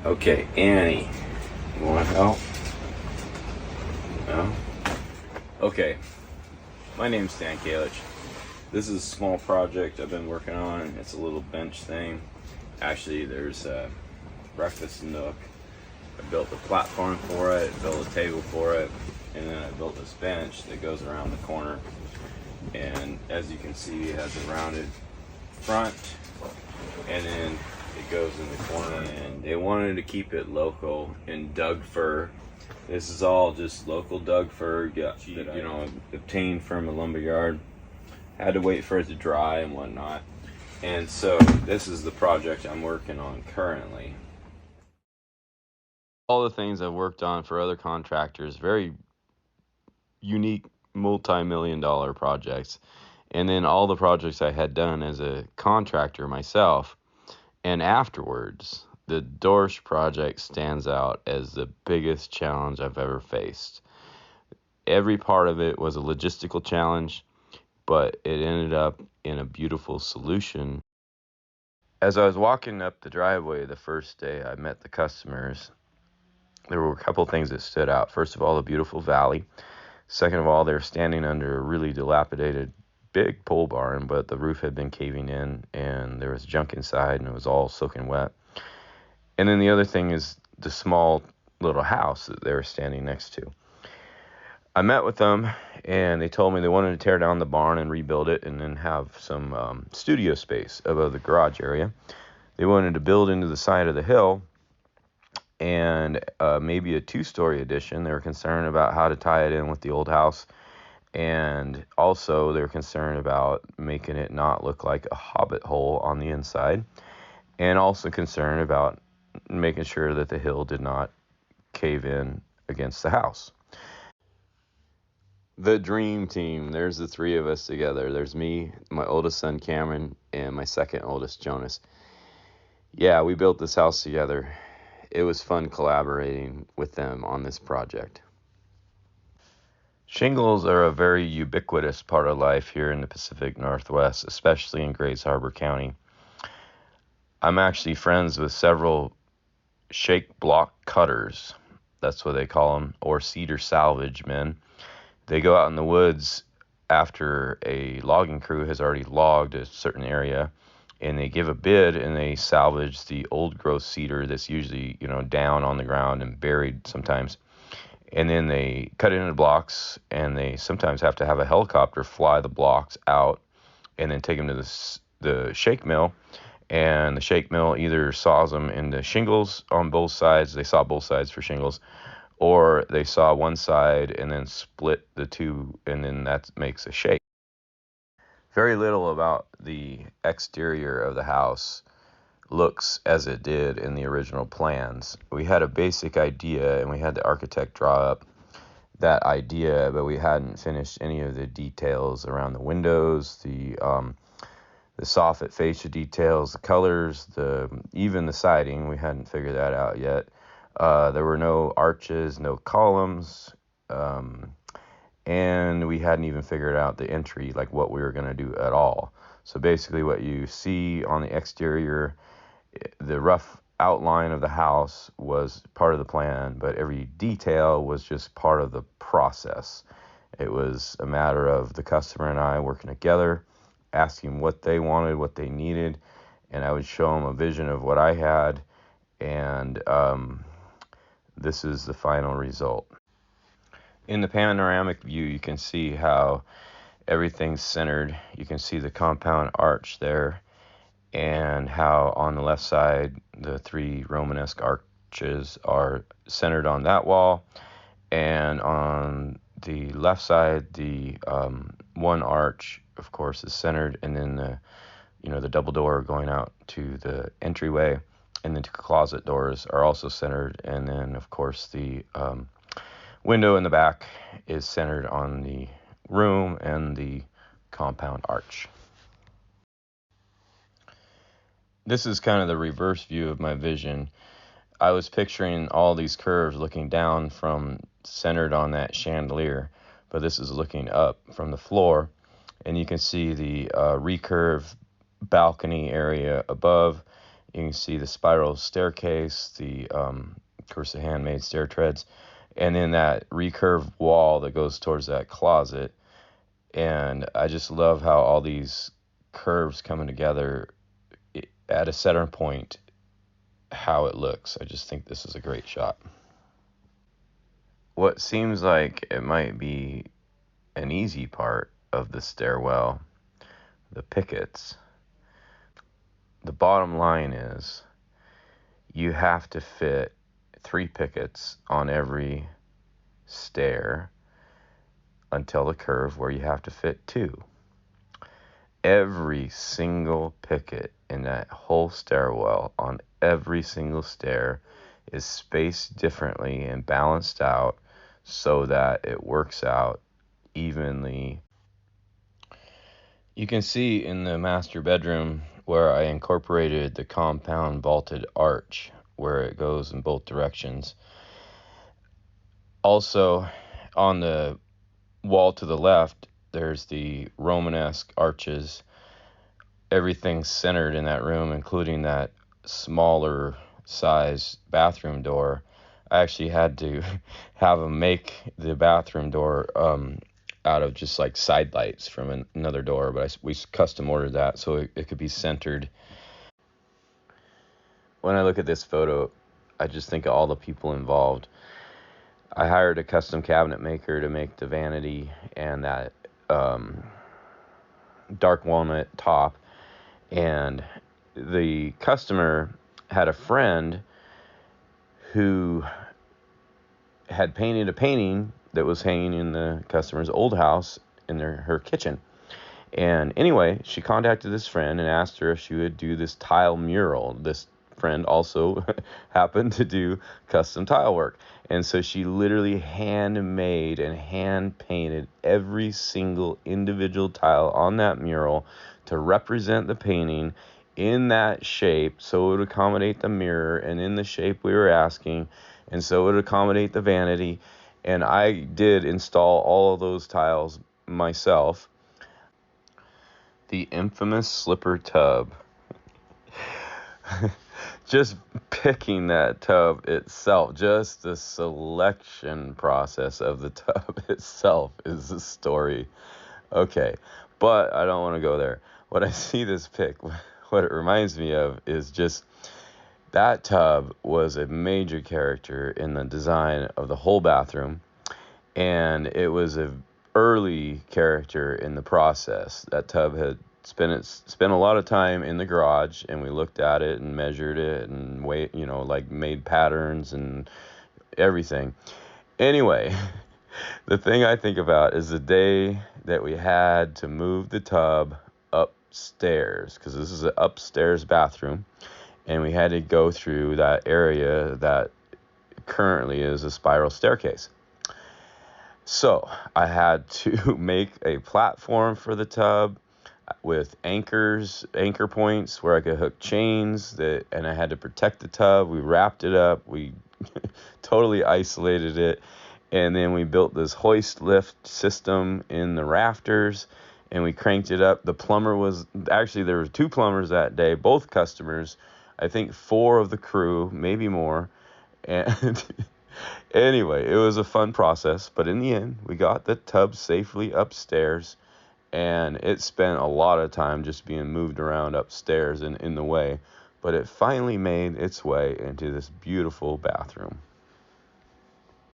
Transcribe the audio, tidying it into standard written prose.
Okay, Annie, you want help? No? Okay, my name's Kalich. This is a small project I've been working on. It's a little bench thing. Actually, there's a breakfast nook. I built the platform for it, built a table for it, and then I built this bench that goes around the corner. And as you can see, it has a rounded front, and then it goes in the corner. And they wanted to keep it local in Doug fir. This is all just local Doug fir, obtained from a lumber yard. Had to wait for it to dry and whatnot. And so this is the project I'm working on currently. All the things I've worked on for other contractors, very unique multi-million-dollar projects. And then all the projects I had done as a contractor myself. And afterwards, the Dorsch project stands out as the biggest challenge I've ever faced. Every part of it was a logistical challenge, but it ended up in a beautiful solution. As I was walking up the driveway the first day I met the customers, there were a couple things that stood out. First of all, the beautiful valley. Second of all, they were standing under a really dilapidated big pole barn, but the roof had been caving in and there was junk inside and it was all soaking wet. And then the other thing is the small little house that they were standing next to. I met with them and they told me they wanted to tear down the barn and rebuild it and then have some studio space above the garage area. They wanted to build into the side of the hill and maybe a two-story addition. They were concerned about how to tie it in with the old house. And also they were concerned about making it not look like a hobbit hole on the inside. And also concerned about making sure that the hill did not cave in against the house. The dream team. There's the three of us together. There's me, my oldest son Cameron, and my second oldest Jonas. Yeah, we built this house together. It was fun collaborating with them on this project. Shingles are a very ubiquitous part of life here in the Pacific Northwest, especially in Grays Harbor County. I'm actually friends with several shake block cutters, that's what they call them, or cedar salvage men. They go out in the woods after a logging crew has already logged a certain area, and they give a bid and they salvage the old growth cedar that's usually, down on the ground and buried sometimes. And then they cut it into blocks, and they sometimes have to have a helicopter fly the blocks out and then take them to the shake mill. And the shake mill either saws them into shingles on both sides. They saw both sides for shingles. Or they saw one side and then split the two, and then that makes a shake. Very little about the exterior of the house looks as it did in the original plans. We had a basic idea and we had the architect draw up that idea, but we hadn't finished any of the details around the windows, the soffit fascia details, the colors, even the siding. We hadn't figured that out yet. There were no arches, no columns, and we hadn't even figured out the entry, like what we were going to do at all. So basically what you see on the exterior, the rough outline of the house was part of the plan, but every detail was just part of the process. It was a matter of the customer and I working together, asking what they wanted, what they needed, and I would show them a vision of what I had, and this is the final result. In the panoramic view, you can see how everything's centered. You can see the compound arch there, and how on the left side the three Romanesque arches are centered on that wall, and on the left side the one arch of course is centered, and then the double door going out to the entryway and the two closet doors are also centered, and then of course the window in the back is centered on the room and the compound arch. This is kind of the reverse view of my vision. I was picturing all these curves looking down from centered on that chandelier, but this is looking up from the floor, and you can see the recurve balcony area above. You can see the spiral staircase, of course, the handmade stair treads, and then that recurved wall that goes towards that closet. And I just love how all these curves coming together at a center point, how it looks. I just think this is a great shot. What seems like it might be an easy part of the stairwell, the pickets, the bottom line is you have to fit 3 pickets on every stair until the curve where you have to fit 2. Every single picket in that whole stairwell on every single stair is spaced differently and balanced out so that it works out evenly. You can see in the master bedroom where I incorporated the compound vaulted arch where it goes in both directions. Also, on the wall to the left, there's the Romanesque arches. Everything's centered in that room, including that smaller size bathroom door. I actually had to have them make the bathroom door out of just like side lights from another door, but we custom ordered that so it could be centered. When I look at this photo, I just think of all the people involved. I hired a custom cabinet maker to make the vanity and that dark walnut top, and the customer had a friend who had painted a painting that was hanging in the customer's old house in her kitchen. And anyway, she contacted this friend and asked her if she would do this tile mural. This friend also happened to do custom tile work. And so she literally handmade and hand painted every single individual tile on that mural to represent the painting in that shape so it would accommodate the mirror and in the shape we were asking, and so it would accommodate the vanity. And I did install all of those tiles myself. The infamous slipper tub. Just picking that tub itself, just the selection process of the tub itself is a story. Okay, but I don't want to go there. When I see this pic, what it reminds me of is just that tub was a major character in the design of the whole bathroom, and it was an early character in the process. That tub had spent a lot of time in the garage, and we looked at it and measured it and made patterns and everything. Anyway, the thing I think about is the day that we had to move the tub upstairs, because this is an upstairs bathroom, and we had to go through that area that currently is a spiral staircase. So I had to make a platform for the tub with anchor points where I could hook chains and I had to protect the tub. We wrapped it up. We totally isolated it. And then we built this hoist lift system in the rafters and we cranked it up. The plumber there were 2 plumbers that day, both customers, I think 4 of the crew, maybe more. And anyway, it was a fun process, but in the end, we got the tub safely upstairs, and it spent a lot of time just being moved around upstairs and in the way, but it finally made its way into this beautiful bathroom.